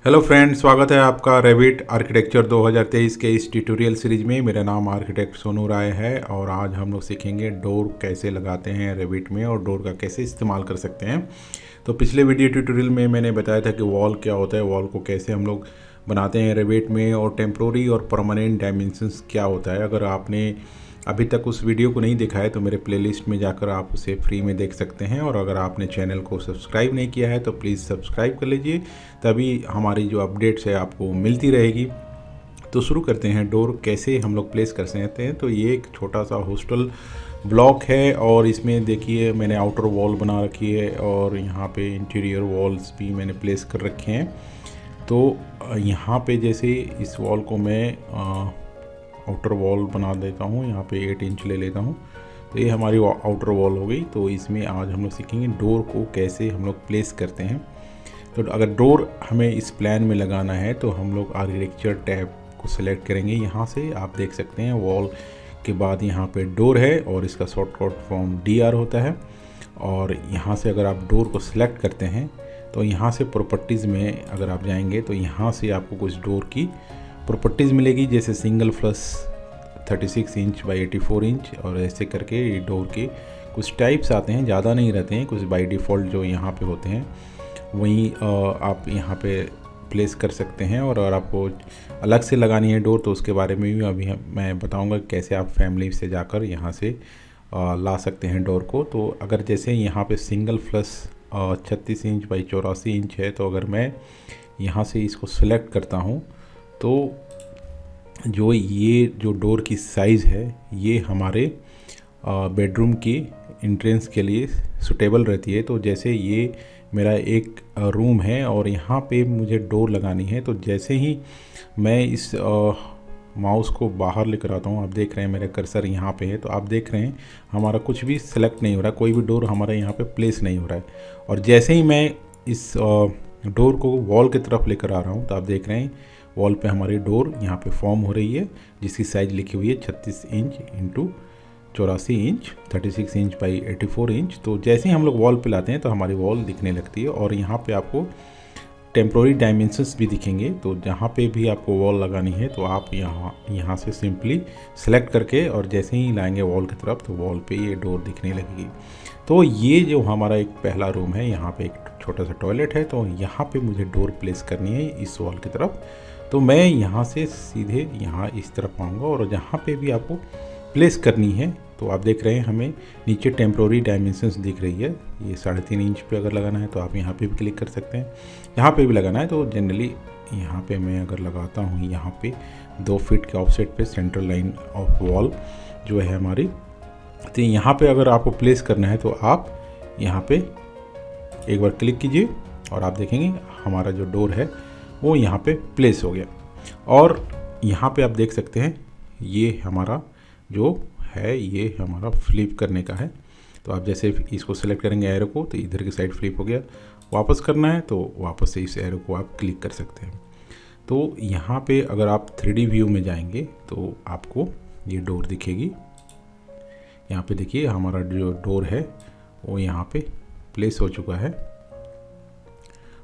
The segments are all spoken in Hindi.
हेलो फ्रेंड्स, स्वागत है आपका रेविट आर्किटेक्चर 2023 के इस ट्यूटोरियल सीरीज में। मेरा नाम आर्किटेक्ट सोनू राय है और आज हम लोग सीखेंगे डोर कैसे लगाते हैं रेविट में और डोर का कैसे इस्तेमाल कर सकते हैं। तो पिछले वीडियो ट्यूटोरियल में मैंने बताया था कि वॉल क्या होता है, वॉल को कैसे हम लोग बनाते हैं रेविट में, और टेम्प्रोरी और परमानेंट डायमेंशंस क्या होता है। अगर आपने अभी तक उस वीडियो को नहीं देखा है तो मेरे प्लेलिस्ट में जाकर आप उसे फ्री में देख सकते हैं। और अगर आपने चैनल को सब्सक्राइब नहीं किया है तो प्लीज़ सब्सक्राइब कर लीजिए, तभी हमारी जो अपडेट्स है आपको मिलती रहेगी। तो शुरू करते हैं, डोर कैसे हम लोग प्लेस कर सकते हैं। तो ये एक छोटा सा हॉस्टल ब्लॉक है और इसमें देखिए मैंने आउटर वॉल बना रखी है और यहाँ पे इंटीरियर वॉल्स भी मैंने प्लेस कर रखे हैं। तो यहाँ पे जैसे इस वॉल को मैं आउटर वॉल बना देता हूँ, यहाँ पे 8 इंच ले लेता हूँ। तो ये हमारी आउटर वॉल हो गई। तो इसमें आज हम लोग सीखेंगे डोर को कैसे हम लोग प्लेस करते हैं। तो अगर डोर हमें इस प्लान में लगाना है तो हम लोग आर्किटेक्चर टैब को सिलेक्ट करेंगे। यहाँ से आप देख सकते हैं वॉल के बाद यहाँ पे डोर है और इसका शॉर्टकट फॉर्म DR होता है। और यहाँ से अगर आप डोर को सिलेक्ट करते हैं तो यहाँ से प्रॉपर्टीज़ में अगर आप जाएंगे तो यहाँ से आपको कुछ डोर की प्रॉपर्टीज़ मिलेगी, जैसे single flush 36 inch by 84 inch, और ऐसे करके ये डोर के कुछ टाइप्स आते हैं, ज़्यादा नहीं रहते हैं, कुछ बाय डिफ़ॉल्ट जो यहाँ पे होते हैं वहीं आप यहाँ पे प्लेस कर सकते हैं। और अगर आपको अलग से लगानी है डोर तो उसके बारे में भी अभी मैं बताऊँगा कैसे आप फैमिली से जाकर यहाँ से ला सकते हैं डोर को। तो अगर जैसे यहाँ पे single flush 36 inch by 84 inch है, तो अगर मैं यहाँ से इसको सिलेक्ट करता हूँ तो ये जो डोर की साइज़ है ये हमारे बेडरूम की एंट्रेंस के लिए सूटेबल रहती है। तो जैसे ये मेरा एक रूम है और यहाँ पे मुझे डोर लगानी है, तो जैसे ही मैं इस माउस को बाहर लेकर आता हूँ, आप देख रहे हैं मेरा कर्सर यहाँ पे है, तो आप देख रहे हैं हमारा कुछ भी सिलेक्ट नहीं हो रहा, कोई भी डोर हमारा यहाँ पे प्लेस नहीं हो रहा है। और जैसे ही मैं इस डोर को वॉल की तरफ लेकर आ रहा हूँ तो आप देख रहे हैं वॉल पे हमारी डोर यहाँ पे फॉर्म हो रही है, जिसकी साइज़ लिखी हुई है 36 inch into 84 inch, 36 inch by 84 inch. तो जैसे ही हम लोग वॉल पे लाते हैं तो हमारी वॉल दिखने लगती है और यहाँ पे आपको टेम्प्रोरी डायमेंशंस भी दिखेंगे। तो जहाँ पे भी आपको वॉल लगानी है तो आप यहाँ से सिंपली सेलेक्ट करके और जैसे ही लाएंगे वॉल की तरफ तो वॉल पे ये डोर दिखने लगेगी। तो ये जो हमारा एक पहला रूम है, यहाँ पे एक छोटा सा टॉयलेट है, तो यहाँ पे मुझे डोर प्लेस करनी है इस वॉल की तरफ। तो मैं यहाँ से सीधे यहाँ इस तरफ आऊँगा और जहाँ पे भी आपको प्लेस करनी है तो आप देख रहे हैं हमें नीचे टेम्प्रोरी डायमेंशंस दिख रही है। ये 3.5 इंच पे अगर लगाना है तो आप यहाँ पे भी क्लिक कर सकते हैं, यहाँ पे भी लगाना है तो जनरली यहाँ पे मैं अगर लगाता हूँ यहाँ पे 2 फीट के ऑफसेट पे सेंट्रल लाइन ऑफ वॉल जो है हमारी, तो यहाँ पे अगर आपको प्लेस करना है तो आप यहाँ पे एक बार क्लिक कीजिए और आप देखेंगे हमारा जो डोर है वो यहाँ पे प्लेस हो गया। और यहाँ पे आप देख सकते हैं ये हमारा जो है ये हमारा फ्लिप करने का है। तो आप जैसे इसको सेलेक्ट करेंगे एरो को तो इधर की साइड फ्लिप हो गया, वापस करना है तो वापस से इस एरो को आप क्लिक कर सकते हैं। तो यहाँ पे अगर आप 3D व्यू में जाएंगे तो आपको ये डोर दिखेगी। यहाँ पे देखिए हमारा जो डोर है वो यहाँ पे प्लेस हो चुका है।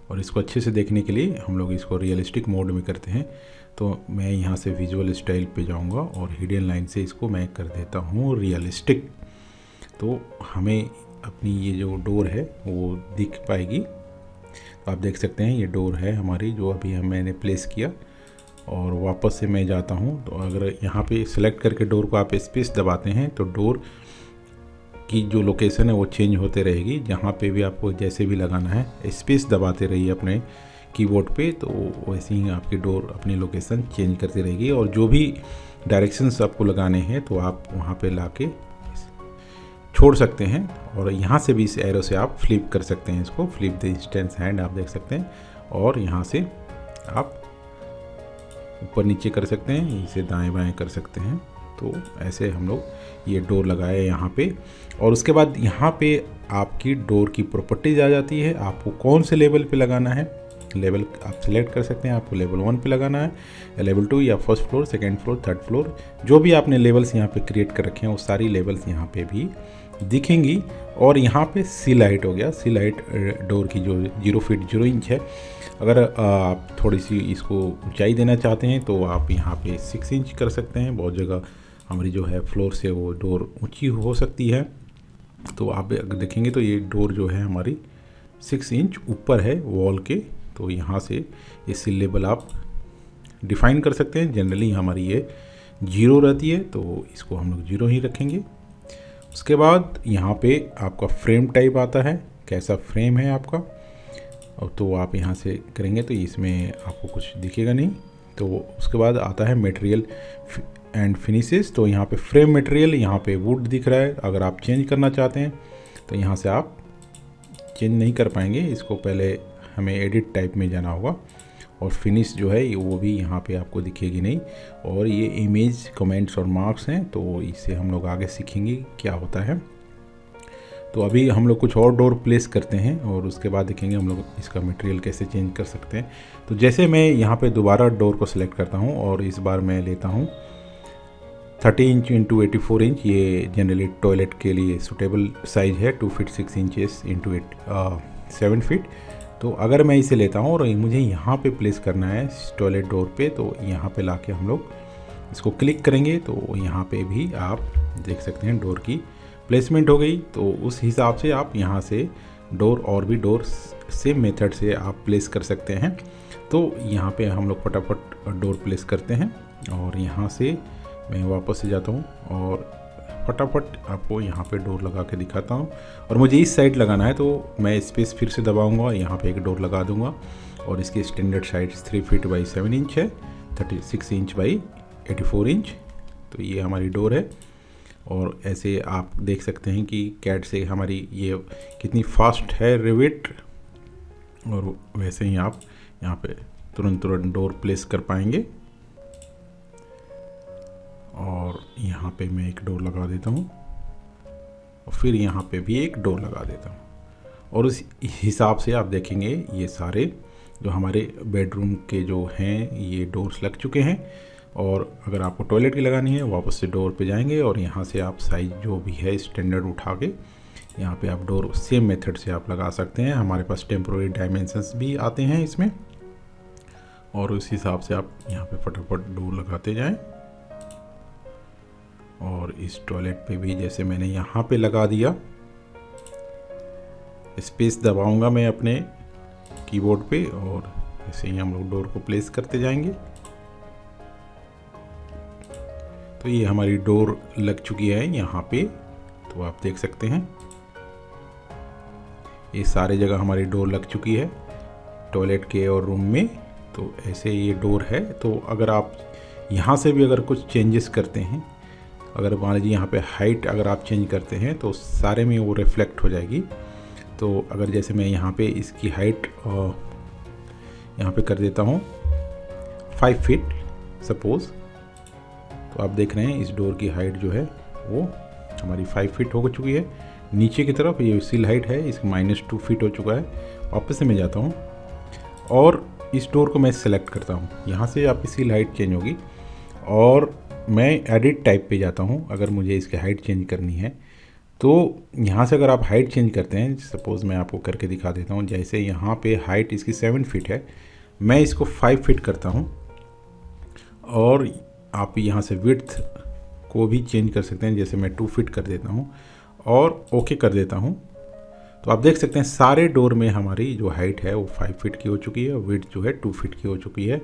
और इसको अच्छे से देखने के लिए हम लोग इसको रियलिस्टिक मोड में करते हैं। तो मैं यहाँ से विजुअल स्टाइल पे जाऊँगा और हिडन लाइन से इसको मैं कर देता हूँ रियलिस्टिक। तो हमें अपनी ये जो डोर है वो दिख पाएगी। तो आप देख सकते हैं ये डोर है हमारी जो अभी मैंने प्लेस किया। और वापस से मैं जाता हूँ तो अगर यहाँ पे सेलेक्ट करके डोर को आप स्पेस दबाते हैं तो डोर की जो लोकेशन है वो चेंज होते रहेगी। जहाँ पे भी आपको जैसे भी लगाना है स्पेस दबाते रहिए अपने कीबोर्ड पे, तो वैसे ही आपकी डोर अपनी लोकेशन चेंज करती रहेगी। और जो भी डायरेक्शंस आपको लगाने हैं तो आप वहाँ पे लाके छोड़ सकते हैं। और यहाँ से भी इस एरो से आप फ्लिप कर सकते हैं, इसको फ्लिप द इंस्टेंस हैंड आप देख सकते हैं। और यहाँ से आप ऊपर नीचे कर सकते हैं, इसे दाएँ बाएँ कर सकते हैं। तो ऐसे हम लोग ये डोर लगाए यहाँ पे। और उसके बाद यहाँ पे आपकी डोर की प्रॉपर्टीज़ आ जाती है, आपको कौन से लेवल पे लगाना है लेवल आप सिलेक्ट कर सकते हैं, आपको लेवल 1 पे लगाना है या लेवल 2 या first floor, second floor, third floor, जो भी आपने लेवल्स यहाँ पे क्रिएट कर रखे हैं वो सारी लेवल्स यहाँ पे भी दिखेंगी। और यहाँ पे सील हाइट हो गया, सील हाइट डोर की जो 0 फीट 0 इंच है। अगर आप थोड़ी सी इसको ऊंचाई देना चाहते हैं तो आप यहाँ पे 6 इंच कर सकते हैं। बहुत जगह हमारी जो है फ्लोर से वो डोर ऊंची हो सकती है, तो आप अगर देखेंगे तो ये डोर जो है हमारी 6 इंच ऊपर है वॉल के। तो यहाँ से ये सील लेवल आप डिफ़ाइन कर सकते हैं। जनरली हमारी ये 0 रहती है तो इसको हम लोग 0 ही रखेंगे। उसके बाद यहाँ पे आपका फ्रेम टाइप आता है, कैसा फ्रेम है आपका, और तो आप यहाँ से करेंगे तो इसमें आपको कुछ दिखेगा नहीं। तो उसके बाद आता है मटेरियल एंड फिनिशेस। तो यहाँ पे फ्रेम मटेरियल, यहाँ पे वुड दिख रहा है। अगर आप चेंज करना चाहते हैं तो यहाँ से आप चेंज नहीं कर पाएंगे, इसको पहले हमें एडिट टाइप में जाना होगा। और फिनिश जो है वो भी यहाँ पे आपको दिखेगी नहीं। और ये इमेज कमेंट्स और मार्क्स हैं, तो इससे हम लोग आगे सीखेंगे क्या होता है। तो अभी हम लोग कुछ और डोर प्लेस करते हैं और उसके बाद देखेंगे हम लोग इसका मटेरियल कैसे चेंज कर सकते हैं। तो जैसे मैं यहाँ पे दोबारा डोर को सिलेक्ट करता हूँ और इस बार मैं लेता हूँ 30 इंच इंटू 84 इंच। ये जनरली टॉयलेट के लिए सूटेबल साइज है, 2 फीट 6 इंचेस इंटू 7 फीट। तो अगर मैं इसे लेता हूँ और मुझे यहाँ पे प्लेस करना है टॉयलेट डोर पे, तो यहाँ पे लाके हम लोग इसको क्लिक करेंगे तो यहाँ पे भी आप देख सकते हैं डोर की प्लेसमेंट हो गई। तो उस हिसाब से आप यहाँ से डोर और भी डोर सेम मेथड से आप प्लेस कर सकते हैं। तो यहाँ पे हम लोग फटाफट डोर प्लेस करते हैं और यहाँ से मैं वापस से जाता हूँ और फटाफट आपको यहाँ पे डोर लगा के दिखाता हूँ। और मुझे इस साइड लगाना है तो मैं स्पेस फिर से दबाऊंगा, यहाँ पे एक डोर लगा दूंगा। और इसकी standard size 3 feet by 7 inch है, 36 इंच बाई 84 इंच। तो ये हमारी डोर है। और ऐसे आप देख सकते हैं कि कैड से हमारी ये कितनी फास्ट है रिवेट, और वैसे ही आप यहाँ पे तुरंत डोर प्लेस कर पाएंगे। और यहाँ पे मैं एक डोर लगा देता हूँ और फिर यहाँ पे भी एक डोर लगा देता हूँ। और उस हिसाब से आप देखेंगे ये सारे जो हमारे बेडरूम के जो हैं ये डोर्स लग चुके हैं। और अगर आपको टॉयलेट की लगानी है वापस से डोर पे जाएंगे और यहाँ से आप साइज जो भी है स्टैंडर्ड उठा के यहाँ पे आप डोर सेम मेथड से आप लगा सकते हैं। हमारे पास टेम्पोररी डायमेंशंस भी आते हैं इसमें, और उस हिसाब से आप यहाँ पे फटाफट डोर लगाते जाएं। और इस टॉयलेट पे भी जैसे मैंने यहाँ पे लगा दिया, स्पेस दबाऊंगा मैं अपने कीबोर्ड पे और ऐसे ही हम लोग डोर को प्लेस करते जाएंगे। तो ये हमारी डोर लग चुकी है यहाँ पे, तो आप देख सकते हैं ये सारे जगह हमारी डोर लग चुकी है टॉयलेट के और रूम में। तो ऐसे ये डोर है। तो अगर आप यहाँ से भी अगर कुछ चेंजेस करते हैं, अगर मान लीजिए यहाँ पे हाइट अगर आप चेंज करते हैं तो सारे में वो रिफ्लेक्ट हो जाएगी। तो अगर जैसे मैं यहाँ पे इसकी हाइट यहाँ पे कर देता हूँ 5 फीट सपोज़, तो आप देख रहे हैं इस डोर की हाइट जो है वो हमारी 5 फीट हो चुकी है। नीचे की तरफ ये सील हाइट है, इसकी -2 फीट हो चुका है। वापस से मैं जाता हूँ और इस डोर को मैं सेलेक्ट करता हूँ। यहाँ से आपकी सील हाइट चेंज होगी और मैं एडिट टाइप पे जाता हूँ। अगर मुझे इसकी हाइट चेंज करनी है तो यहाँ से अगर आप हाइट चेंज करते हैं, सपोज़ मैं आपको करके दिखा देता हूँ। जैसे यहाँ पे हाइट इसकी 7 फीट है, मैं इसको 5 फीट करता हूँ और आप यहाँ से विड्थ को भी चेंज कर सकते हैं। जैसे मैं 2 फीट कर देता हूँ और ओके कर देता हूँ, तो आप देख सकते हैं सारे डोर में हमारी जो हाइट है वो 5 फीट की हो चुकी है, विड्थ जो है 2 फीट की हो चुकी है।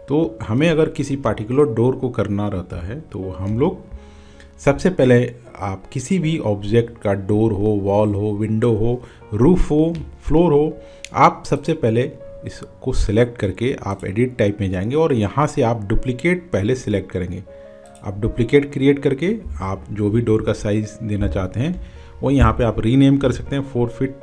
तो हमें अगर किसी पार्टिकुलर डोर को करना रहता है तो हम लोग सबसे पहले आप किसी भी ऑब्जेक्ट का डोर हो, वॉल हो, विंडो हो, रूफ हो, फ्लोर हो, आप सबसे पहले इसको सिलेक्ट करके आप एडिट टाइप में जाएंगे और यहाँ से आप डुप्लीकेट पहले सिलेक्ट करेंगे। आप डुप्लीकेट क्रिएट करके आप जो भी डोर का साइज़ देना चाहते हैं वो यहाँ पे आप रीनेम कर सकते हैं। 4 फीट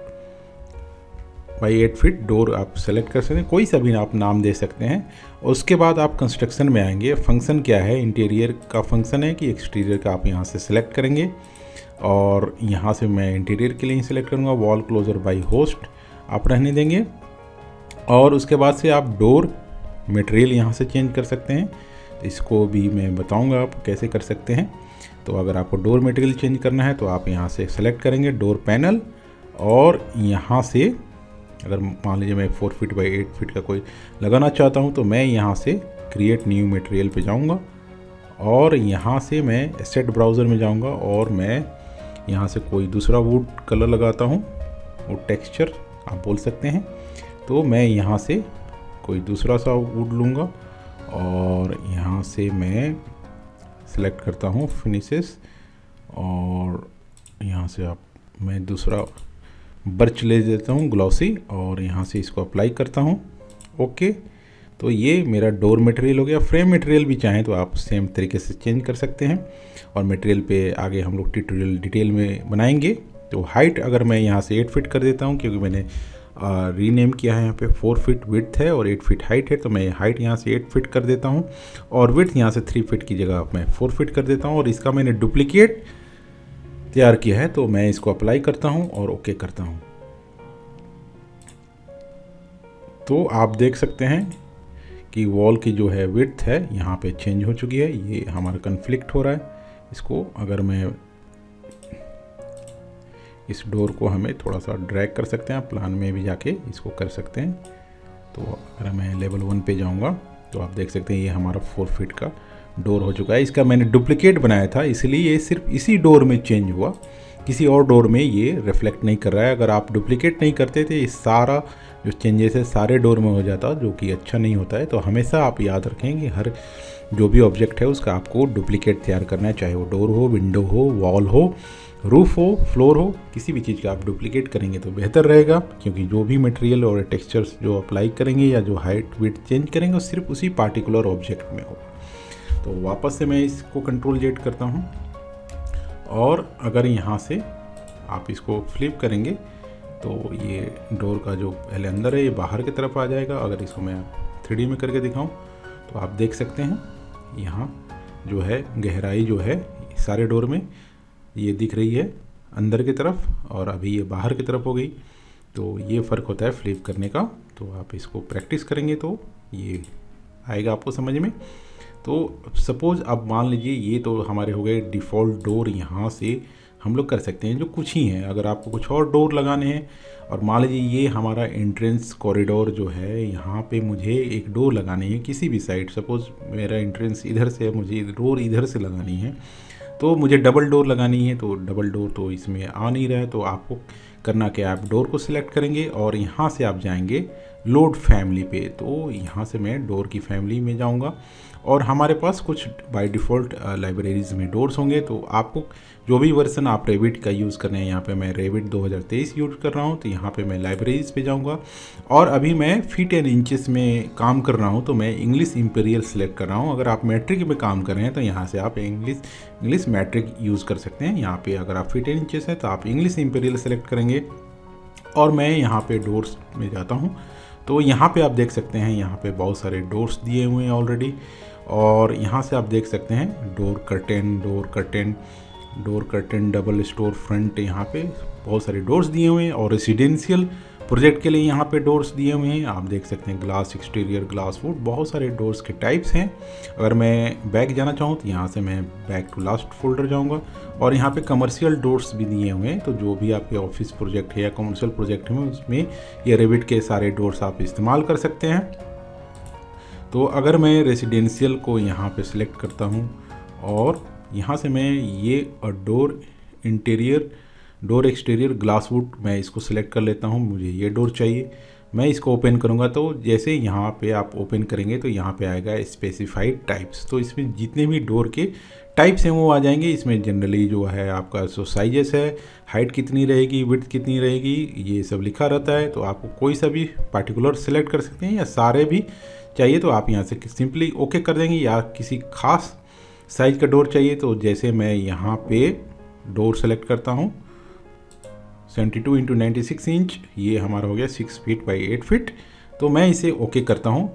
बाई 8 फीट डोर आप सेलेक्ट कर सकते हैं, कोई सा भी आप नाम दे सकते हैं। और उसके बाद आप कंस्ट्रक्शन में आएंगे। फंक्शन क्या है, इंटीरियर का फंक्शन है कि एक्सटीरियर का, आप यहाँ से सिलेक्ट करेंगे और यहाँ से मैं इंटीरियर के लिए ही सिलेक्ट करूँगा। वॉल क्लोजर बाई होस्ट आप रहने देंगे और उसके बाद से आप डोर मटेरियल यहाँ से चेंज कर सकते हैं। तो इसको भी मैं बताऊंगा आप कैसे कर सकते हैं। तो अगर आपको डोर मटेरियल चेंज करना है तो आप यहाँ से सेलेक्ट करेंगे डोर पैनल, और यहाँ से अगर मान लीजिए मैं 4 फीट बाई 8 फीट का कोई लगाना चाहता हूँ तो मैं यहाँ से क्रिएट न्यू मटेरियल पे जाऊँगा, और यहाँ से मैं एसेट ब्राउज़र में जाऊँगा और मैं यहाँ से कोई दूसरा वुड कलर लगाता हूँ, वुड टेक्सचर आप बोल सकते हैं। तो मैं यहाँ से कोई दूसरा सा वुड लूँगा और यहाँ से मैं सेलेक्ट करता हूँ फिनिशेस, और यहाँ से मैं दूसरा बर्च ले देता हूँ ग्लॉसी, और यहाँ से इसको अप्लाई करता हूँ। ओके, तो ये मेरा डोर मटेरियल हो गया। फ्रेम मटेरियल भी चाहें तो आप सेम तरीके से चेंज कर सकते हैं, और मटेरियल पे आगे हम लोग ट्यूटोरियल डिटेल में बनाएंगे। तो हाइट अगर मैं यहाँ से 8 फीट कर देता हूँ, क्योंकि मैंने रीनेम किया है, यहाँ पे 4 फीट विड्थ है और 8 फीट हाइट है, तो मैं हाइट यहाँ से 8 फीट कर देता हूँ, और विड्थ यहाँ से 3 फीट की जगह मैं 4 फीट कर देता हूँ। और इसका मैंने डुप्लीकेट तैयार किया है, तो मैं इसको अप्लाई करता हूँ और ओके करता हूँ। तो आप देख सकते हैं कि वॉल की जो है विड्थ है यहाँ पे चेंज हो चुकी है। ये हमारा कन्फ्लिक्ट हो रहा है। इसको अगर मैं इस डोर को हमें थोड़ा सा ड्रैग कर सकते हैं, आप प्लान में भी जाके इसको कर सकते हैं। तो अगर मैं लेवल 1 पे जाऊंगा तो आप देख सकते हैं ये हमारा 4 फीट का डोर हो चुका है। इसका मैंने डुप्लीकेट बनाया था, इसलिए ये सिर्फ इसी डोर में चेंज हुआ, किसी और डोर में ये रिफ्लेक्ट नहीं कर रहा है। अगर आप डुप्लीकेट नहीं करते थे, इस सारा जो चेंजेस है सारे डोर में हो जाता, जो कि अच्छा नहीं होता है। तो हमेशा आप याद रखें कि हर जो भी ऑब्जेक्ट है उसका आपको डुप्लीकेट तैयार करना है, चाहे वो डोर हो, विंडो हो, वॉल हो, रूफ हो, फ्लोर हो, किसी भी चीज़ का आप डुप्लीकेट करेंगे तो बेहतर रहेगा, क्योंकि जो भी मटेरियल और टेक्सचर्स जो अप्लाई करेंगे या जो हाइट विड्थ चेंज करेंगे वो सिर्फ उसी पार्टिकुलर ऑब्जेक्ट में होगा। तो वापस से मैं इसको कंट्रोल जेड करता हूँ, और अगर यहाँ से आप इसको फ्लिप करेंगे तो ये डोर का जो पहले अंदर है ये बाहर की तरफ आ जाएगा। अगर इसको मैं 3D में करके दिखाऊं तो आप देख सकते हैं यहाँ जो है गहराई जो है सारे डोर में ये दिख रही है अंदर की तरफ, और अभी ये बाहर की तरफ हो गई। तो ये फ़र्क होता है फ्लिप करने का। तो आप इसको प्रैक्टिस करेंगे तो ये आएगा आपको समझ में। तो सपोज़ अब मान लीजिए ये तो हमारे हो गए डिफ़ॉल्ट डोर, यहाँ से हम लोग कर सकते हैं जो कुछ ही हैं। अगर आपको कुछ और डोर लगाने हैं, और मान लीजिए ये हमारा एंट्रेंस कॉरिडोर जो है, यहाँ पे मुझे एक डोर लगानी है किसी भी साइड। सपोज़ मेरा एंट्रेंस इधर से है, मुझे डोर इधर से लगानी है, तो मुझे डबल डोर लगानी है। तो डबल डोर तो इसमें आ नहीं रहा है, तो आपको करना क्या, आप डोर को सिलेक्ट करेंगे और यहाँ से आप जाएंगे लोड फैमिली पे। तो यहाँ से मैं डोर की फैमिली में जाऊँगा, और हमारे पास कुछ बाय डिफ़ॉल्ट लाइब्रेरीज़ में डोर्स होंगे। तो आपको जो भी वर्जन आप रेविट का यूज़ कर रहे हैं, यहाँ पे मैं रेविट 2023 यूज़ कर रहा हूँ, तो यहाँ पे मैं लाइब्रेरीज़ पे जाऊँगा, और अभी मैं फीट एंड इंचेस में काम कर रहा हूँ, तो मैं इंग्लिश इंपीरियल सेलेक्ट कर रहा हूँ। अगर आप मैट्रिक में काम कर रहे हैं तो यहाँ से आप इंग्लिश मैट्रिक यूज़ कर सकते हैं। यहाँ पे अगर आप फीट एंड इंचेस है तो आप इंग्लिश इंपीरियल सेलेक्ट करेंगे, और मैं यहाँ पे डोर्स में जाता हूँ। तो यहाँ पे आप देख सकते हैं यहाँ पे बहुत सारे डोर्स दिए हुए हैं ऑलरेडी, और यहाँ से आप देख सकते हैं door curtain, double store front, यहाँ पे बहुत सारे डोर्स दिए हुए हैं। और रेसिडेंशियल प्रोजेक्ट के लिए यहाँ पे डोर्स दिए हुए हैं, आप देख सकते हैं ग्लास एक्सटीरियर, ग्लास वुड, बहुत सारे डोर्स के टाइप्स हैं। अगर मैं बैक जाना चाहूँ तो यहाँ से मैं बैक टू लास्ट फोल्डर जाऊँगा, और यहाँ पे कमर्शियल डोर्स भी दिए हुए हैं। तो जो भी आपके ऑफिस प्रोजेक्ट है या कमर्शियल प्रोजेक्ट है उसमें ये रेविट के सारे डोर्स आप इस्तेमाल कर सकते हैं। तो अगर मैं रेसिडेंशियल को यहाँ पे सिलेक्ट करता हूँ, और यहाँ से मैं ये door interior, door exterior, glass would, मैं इसको सिलेक्ट कर लेता हूँ। मुझे ये डोर चाहिए, मैं इसको ओपन करूँगा। तो जैसे यहाँ पे आप ओपन करेंगे तो यहाँ पे आएगा स्पेसिफाइड टाइप्स। तो इसमें जितने भी डोर के टाइप्स हैं वो आ जाएंगे। इसमें जनरली जो है आपका जो साइजेस है, हाइट कितनी रहेगी, विड्थ कितनी रहेगी, ये सब लिखा रहता है। तो आपको कोई सा भी पार्टिकुलर सेलेक्ट कर सकते हैं, या सारे भी चाहिए तो आप यहाँ से सिंपली ओके कर देंगे। या किसी खास साइज का डोर चाहिए तो जैसे मैं यहाँ पे डोर सेलेक्ट करता हूँ 72 × 96 इंच, ये हमारा हो गया 6 फीट बाई 8 फीट। तो मैं इसे ओके करता हूँ,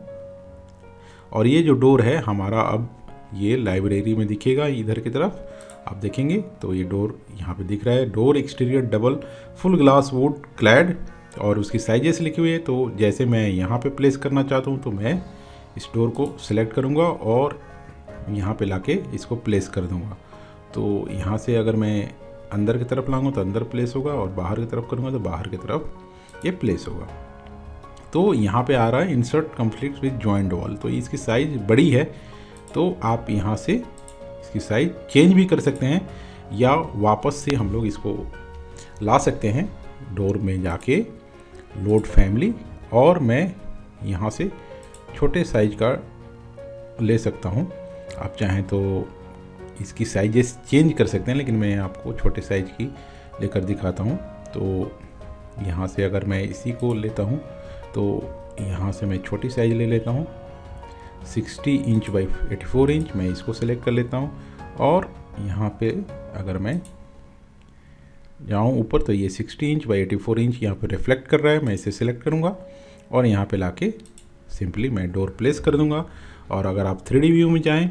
और ये जो डोर है हमारा अब ये लाइब्रेरी में दिखेगा। इधर की तरफ आप देखेंगे तो ये डोर यहाँ पे दिख रहा है, door exterior double full glass would clad और उसकी साइजेस लिखी हुई है। तो जैसे मैं यहाँ पे प्लेस करना चाहता हूँ तो मैं इस डोर को सिलेक्ट करूँगा और यहाँ पे लाके इसको प्लेस कर दूँगा। तो यहाँ से अगर मैं अंदर की तरफ लाऊंगा तो अंदर प्लेस होगा और बाहर की तरफ करूँगा तो बाहर की तरफ ये प्लेस होगा। तो यहाँ पे आ रहा है insert complete with joint wall. तो इसकी साइज़ बड़ी है तो आप यहाँ से इसकी साइज़ चेंज भी कर सकते हैं या वापस से हम लोग इसको ला सकते हैं डोर में जाके लोड फैमिली, और मैं यहाँ से छोटे साइज का ले सकता हूँ। आप चाहें तो इसकी साइजेस चेंज कर सकते हैं, लेकिन मैं आपको छोटे साइज की लेकर दिखाता हूँ। तो यहाँ से अगर मैं इसी को लेता हूँ तो यहाँ से मैं छोटी साइज ले लेता हूँ 60 इंच बाई 84 इंच, मैं इसको सेलेक्ट कर लेता हूँ। और यहाँ पे अगर मैं जाऊँ ऊपर तो ये 60 इंच बाई 84 इंच यहाँ पे रिफ्लेक्ट कर रहा है, मैं इसे सेलेक्ट करूँगा और यहाँ पे लाके सिंपली मैं डोर प्लेस कर दूँगा। और अगर आप 3D व्यू में जाएं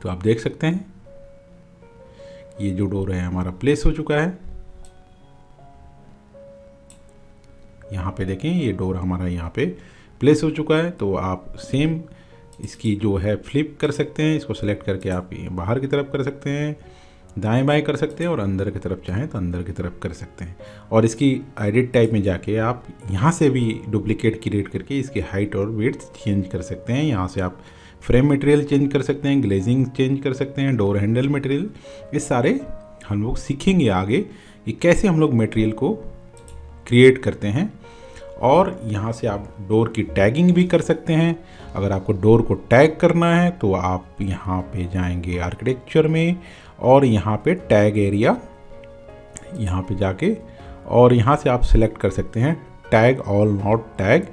तो आप देख सकते हैं ये जो डोर है हमारा प्लेस हो चुका है। यहाँ पे देखें ये डोर हमारा यहाँ पे प्लेस हो चुका है। तो आप सेम इसकी जो है फ्लिप कर सकते हैं, इसको सेलेक्ट करके आप बाहर की तरफ कर सकते हैं, दाएं बाएं कर सकते हैं और अंदर की तरफ चाहें तो अंदर की तरफ कर सकते हैं। और इसकी एडिट टाइप में जाके आप यहाँ से भी डुप्लीकेट क्रिएट करके इसकी हाइट और विड्थ चेंज कर सकते हैं। यहाँ से आप फ्रेम मटेरियल चेंज कर सकते हैं, ग्लेजिंग चेंज कर सकते हैं, डोर हैंडल मटेरियल, ये सारे हम लोग सीखेंगे आगे कि कैसे हम लोग मटेरियल को क्रिएट करते हैं। और यहाँ से आप डोर की टैगिंग भी कर सकते हैं। अगर आपको डोर को टैग करना है तो आप यहाँ पे जाएंगे आर्किटेक्चर में और यहाँ पे टैग एरिया, यहाँ पे जाके और यहाँ से आप सिलेक्ट कर सकते हैं टैग ऑल नॉट टैग।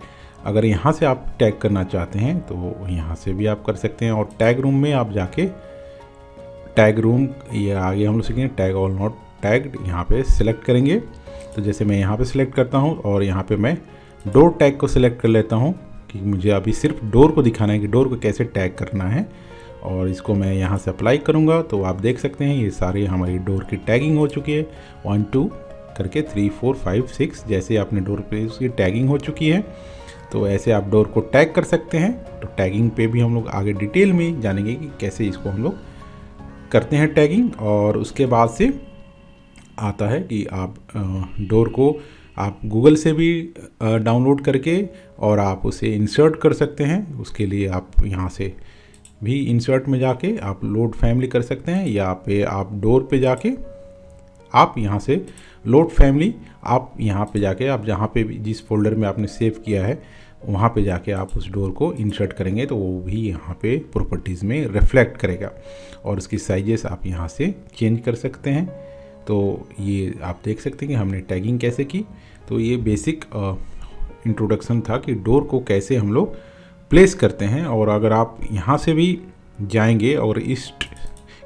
अगर यहाँ से आप टैग करना चाहते हैं तो यहाँ से भी आप कर सकते हैं। और टैग रूम में आप जाके टैग रूम, ये आगे हम लोग सीखेंगे टैग ऑल नॉट टैग, यहाँ पे सिलेक्ट करेंगे। तो जैसे मैं यहाँ पे सिलेक्ट करता हूँ और यहाँ पे मैं डोर टैग को सिलेक्ट कर लेता हूँ कि मुझे अभी सिर्फ डोर को दिखाना है कि डोर को कैसे टैग करना है, और इसको मैं यहाँ से अप्लाई करूँगा। तो आप देख सकते हैं ये सारी हमारी डोर की टैगिंग हो चुकी है, 1 2 करके 3 4 5 6 जैसे आपने डोर पे उसकी टैगिंग हो चुकी है। तो ऐसे आप डोर को टैग कर सकते हैं। तो टैगिंग पे भी हम लोग आगे डिटेल में जानेंगे कि कैसे इसको हम लोग करते हैं टैगिंग। और उसके बाद से आता है कि आप डोर को आप गूगल से भी डाउनलोड करके और आप उसे इंसर्ट कर सकते हैं। उसके लिए आप यहाँ से भी इंसर्ट में जाके आप लोड फैमिली कर सकते हैं, या पे आप डोर पे जाके आप यहाँ से लोड फैमिली, आप यहाँ पे जाके आप जहाँ पे भी जिस फोल्डर में आपने सेव किया है वहाँ पे जाके आप उस डोर को इंसर्ट करेंगे तो वो भी यहाँ पे प्रॉपर्टीज़ में रिफ्लेक्ट करेगा। और उसकी साइजेस आप यहाँ से चेंज कर सकते हैं। तो ये आप देख सकते हैं कि हमने टैगिंग कैसे की। तो ये बेसिक इंट्रोडक्शन था कि डोर को कैसे हम लोग प्लेस करते हैं। और अगर आप यहाँ से भी जाएंगे और इस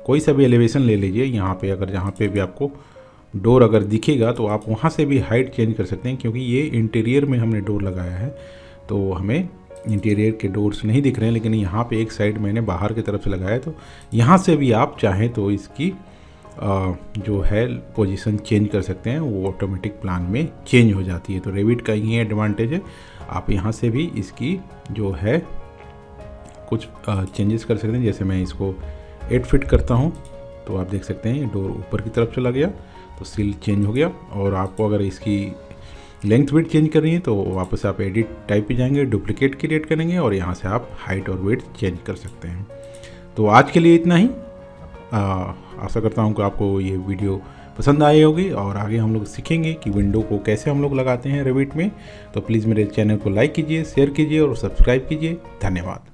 कोई सा भी एलिवेशन ले लीजिए, यहाँ पे अगर जहाँ पे भी आपको डोर अगर दिखेगा तो आप वहाँ से भी हाइट चेंज कर सकते हैं, क्योंकि ये इंटीरियर में हमने डोर लगाया है तो हमें इंटीरियर के डोर्स नहीं दिख रहे हैं। लेकिन यहाँ पे एक साइड मैंने बाहर की तरफ से लगाया है, तो यहाँ से भी आप चाहें तो इसकी जो है पोजीशन चेंज कर सकते हैं, वो ऑटोमेटिक प्लान में चेंज हो जाती है। तो रेविट का ये एडवांटेज है, आप यहाँ से भी इसकी जो है कुछ चेंजेस कर सकते हैं। जैसे मैं इसको 8 फीट करता हूँ तो आप देख सकते हैं ये डोर ऊपर की तरफ चला गया तो सील चेंज हो गया। और आपको अगर इसकी लेंथ विड्थ चेंज करनी है तो वापस आप एडिट टाइप पे जाएंगे, डुप्लीकेट क्रिएट करेंगे और यहाँ से आप हाइट और विड्थ चेंज कर सकते हैं। तो आज के लिए इतना ही। आशा करता हूँ कि आपको ये वीडियो पसंद आई होगी और आगे हम लोग सीखेंगे कि विंडो को कैसे हम लोग लगाते हैं रेविट में। तो प्लीज़ मेरे चैनल को लाइक कीजिए, शेयर कीजिए और सब्सक्राइब कीजिए। धन्यवाद।